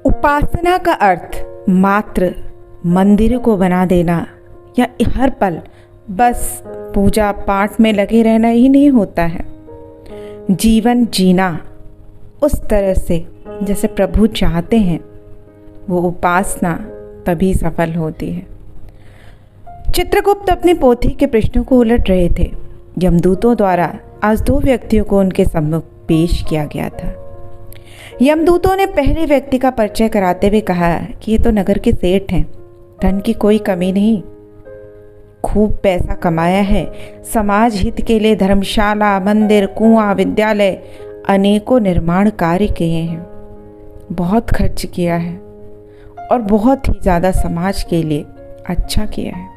उपासना का अर्थ मात्र मंदिर को बना देना या हर पल बस पूजा पाठ में लगे रहना ही नहीं होता है। जीवन जीना उस तरह से जैसे प्रभु चाहते हैं, वो उपासना तभी सफल होती है। चित्रगुप्त अपनी पोथी के प्रश्नों को उलट रहे थे। यमदूतों द्वारा आज 2 व्यक्तियों को उनके सम्मुख पेश किया गया था। यमदूतों ने पहले व्यक्ति का परिचय कराते हुए कहा कि ये तो नगर के सेठ हैं, धन की कोई कमी नहीं, खूब पैसा कमाया है, समाज हित के लिए धर्मशाला, मंदिर, कुआं, विद्यालय, अनेकों निर्माण कार्य किए हैं, बहुत खर्च किया है और बहुत ही ज़्यादा समाज के लिए अच्छा किया है।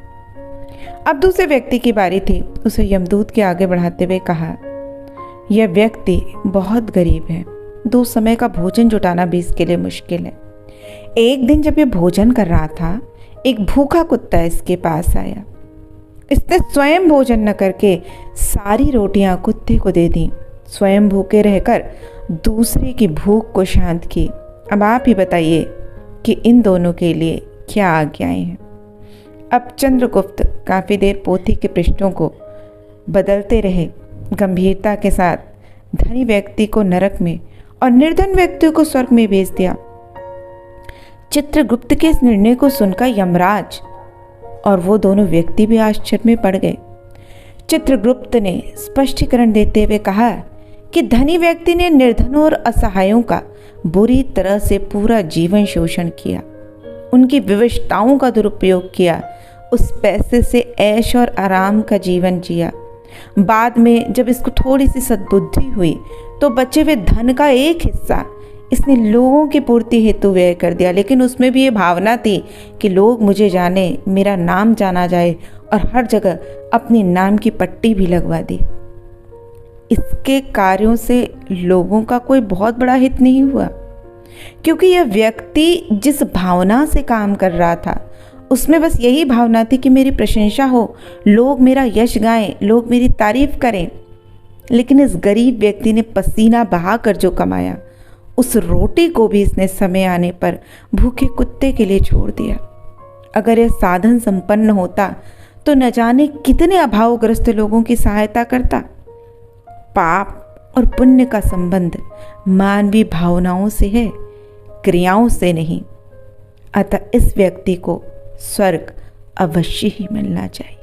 अब दूसरे व्यक्ति की बारी थी। उसे यमदूत के आगे बढ़ाते हुए कहा, यह व्यक्ति बहुत गरीब है, 2 समय का भोजन जुटाना भी इसके लिए मुश्किल है। एक दिन जब ये भोजन कर रहा था, एक भूखा कुत्ता इसके पास आया। इसने स्वयं भोजन न करके सारी रोटियां कुत्ते को दे दी, स्वयं भूखे रहकर दूसरे की भूख को शांत की। अब आप ही बताइए कि इन दोनों के लिए क्या आज्ञाएं हैं। अब चंद्रगुप्त काफ़ी देर पोथी के पृष्ठों को बदलते रहे। गंभीरता के साथ धनी व्यक्ति को नरक में और निर्धन व्यक्ति को स्वर्ग में भेज दिया। चित्रगुप्त के इस निर्णय को सुनकर यमराज और वो दोनों व्यक्ति भी आश्चर्य में पड़ गए। चित्रगुप्त ने स्पष्टीकरण देते हुए कहा कि धनी व्यक्ति ने निर्धनों और असहायों का बुरी तरह से पूरा जीवन शोषण किया, उनकी विवशताओं का दुरुपयोग किया, उस पैसे से ऐश और आराम का जीवन जिया। बाद में जब इसको थोड़ी सी सद्बुद्धि हुई तो बचे हुए धन का एक हिस्सा इसने लोगों की पूर्ति हेतु व्यय कर दिया, लेकिन उसमें भी ये भावना थी कि लोग मुझे जाने, मेरा नाम जाना जाए, और हर जगह अपनी नाम की पट्टी भी लगवा दी। इसके कार्यों से लोगों का कोई बहुत बड़ा हित नहीं हुआ, क्योंकि यह व्यक्ति जिस भावना से काम कर रहा था उसमें बस यही भावना थी कि मेरी प्रशंसा हो, लोग मेरा यश गाएं, लोग मेरी तारीफ करें। लेकिन इस गरीब व्यक्ति ने पसीना बहाकर जो कमाया, उस रोटी को भी इसने समय आने पर भूखे कुत्ते के लिए छोड़ दिया। अगर यह साधन संपन्न होता तो न जाने कितने अभावग्रस्त लोगों की सहायता करता। पाप और पुण्य का संबंध मानवीय भावनाओं से है, क्रियाओं से नहीं। अतः इस व्यक्ति को स्वर्ग अवश्य ही मिलना चाहिए।